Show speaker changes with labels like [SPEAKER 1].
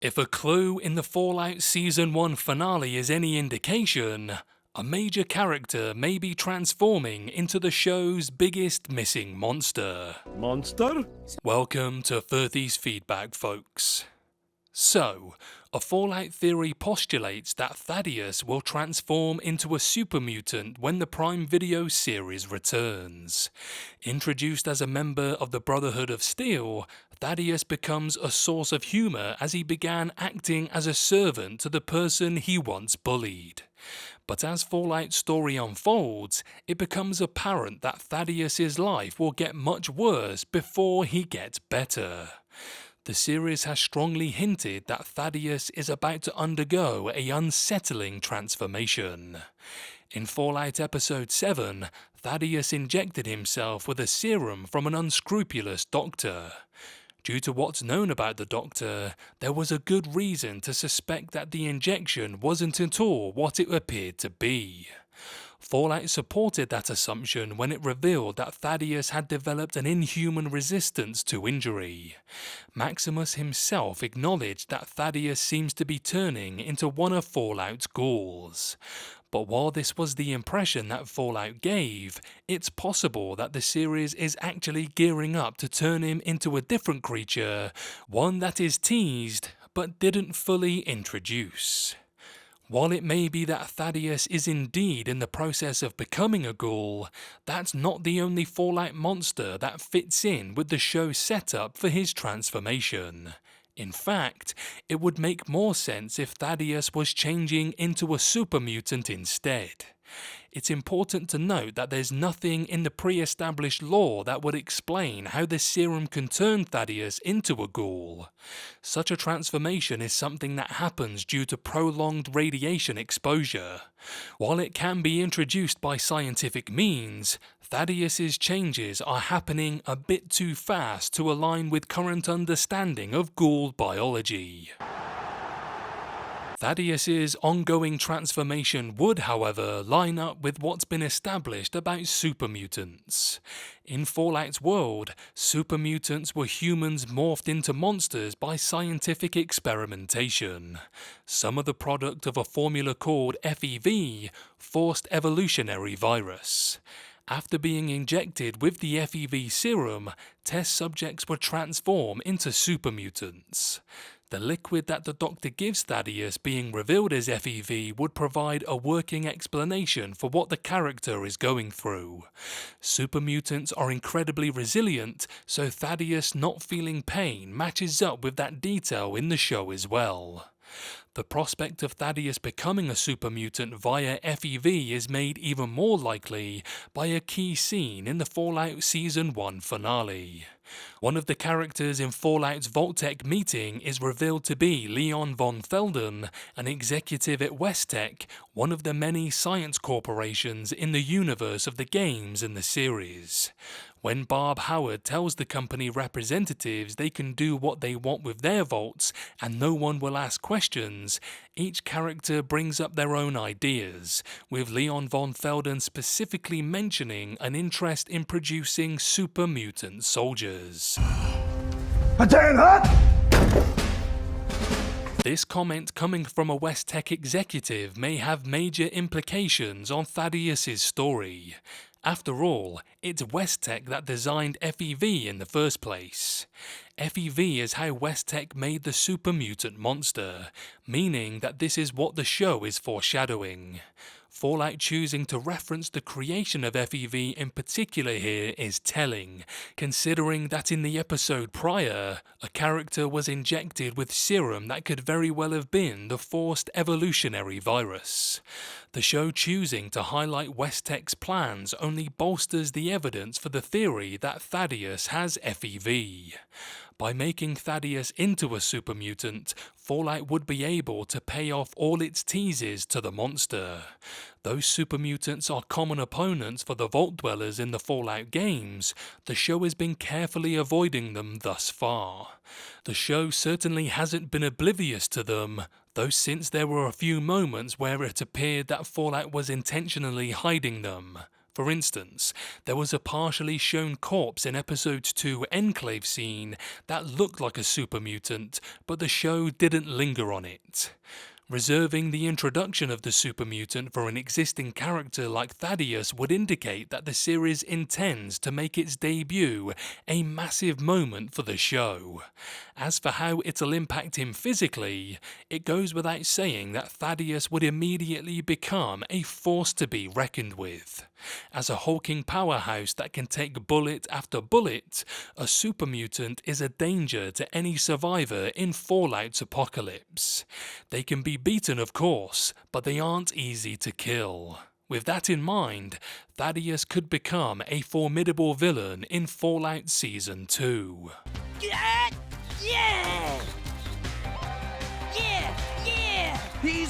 [SPEAKER 1] If a clue in the Fallout Season 1 finale is any indication, a major character may be transforming into the show's biggest missing monster.
[SPEAKER 2] Monster?
[SPEAKER 1] Welcome to 30's Feedback, folks. So, a Fallout theory postulates that Thaddeus will transform into a super mutant when the Prime Video series returns. Introduced as a member of the Brotherhood of Steel, Thaddeus becomes a source of humor as he began acting as a servant to the person he once bullied. But as Fallout's story unfolds, it becomes apparent that Thaddeus' life will get much worse before he gets better. The series has strongly hinted that Thaddeus is about to undergo an unsettling transformation. In Fallout Episode 7, Thaddeus injected himself with a serum from an unscrupulous doctor. Due to what's known about the doctor, there was a good reason to suspect that the injection wasn't at all what it appeared to be. Fallout supported that assumption when it revealed that Thaddeus had developed an inhuman resistance to injury. Maximus himself acknowledged that Thaddeus seems to be turning into one of Fallout's ghouls. But while this was the impression that Fallout gave, it's possible that the series is actually gearing up to turn him into a different creature, one that is teased but didn't fully introduce. While it may be that Thaddeus is indeed in the process of becoming a ghoul, that's not the only Fallout monster that fits in with the show's setup for his transformation. In fact, it would make more sense if Thaddeus was changing into a super mutant instead. It's important to note that there's nothing in the pre-established lore that would explain how the serum can turn Thaddeus into a ghoul. Such a transformation is something that happens due to prolonged radiation exposure. While it can be introduced by scientific means, Thaddeus' changes are happening a bit too fast to align with current understanding of ghoul biology. Thaddeus' ongoing transformation would, however, line up with what's been established about super mutants. In Fallout's world, super mutants were humans morphed into monsters by scientific experimentation. Some are the product of a formula called FEV, Forced Evolutionary Virus. After being injected with the FEV serum, test subjects were transformed into super mutants. The liquid that the Doctor gives Thaddeus being revealed as FEV would provide a working explanation for what the character is going through. Super mutants are incredibly resilient, so Thaddeus not feeling pain matches up with that detail in the show as well. The prospect of Thaddeus becoming a super mutant via FEV is made even more likely by a key scene in the Fallout Season 1 finale. One of the characters in Fallout's Vault-Tec meeting is revealed to be Leon von Felden, an executive at Westtech, one of the many science corporations in the universe of the games and the series. When Barb Howard tells the company representatives they can do what they want with their vaults and no one will ask questions, each character brings up their own ideas, with Leon von Felden specifically mentioning an interest in producing super mutant soldiers. This comment coming from a Westtech executive may have major implications on Thaddeus' story. After all, it's Westtech that designed FEV in the first place. FEV is how Westtech made the super mutant monster, meaning that this is what the show is foreshadowing. Fallout choosing to reference the creation of FEV in particular here is telling, considering that in the episode prior, a character was injected with serum that could very well have been the Forced Evolutionary Virus. The show choosing to highlight Westtech's plans only bolsters the evidence for the theory that Thaddeus has FEV. By making Thaddeus into a super mutant, Fallout would be able to pay off all its teases to the monster. Those super mutants are common opponents for the Vault Dwellers in the Fallout games, the show has been carefully avoiding them thus far. The show certainly hasn't been oblivious to them, though since there were a few moments where it appeared that Fallout was intentionally hiding them. For instance, there was a partially shown corpse in episode 2 Enclave scene that looked like a super mutant, but the show didn't linger on it. Reserving the introduction of the super mutant for an existing character like Thaddeus would indicate that the series intends to make its debut a massive moment for the show. As for how it'll impact him physically, it goes without saying that Thaddeus would immediately become a force to be reckoned with. As a hulking powerhouse that can take bullet after bullet, a super mutant is a danger to any survivor in Fallout's apocalypse. They can be beaten, of course, but they aren't easy to kill. With that in mind, Thaddeus could become a formidable villain in Fallout Season 2.
[SPEAKER 2] Yeah! Yeah! Yeah! Yeah! He's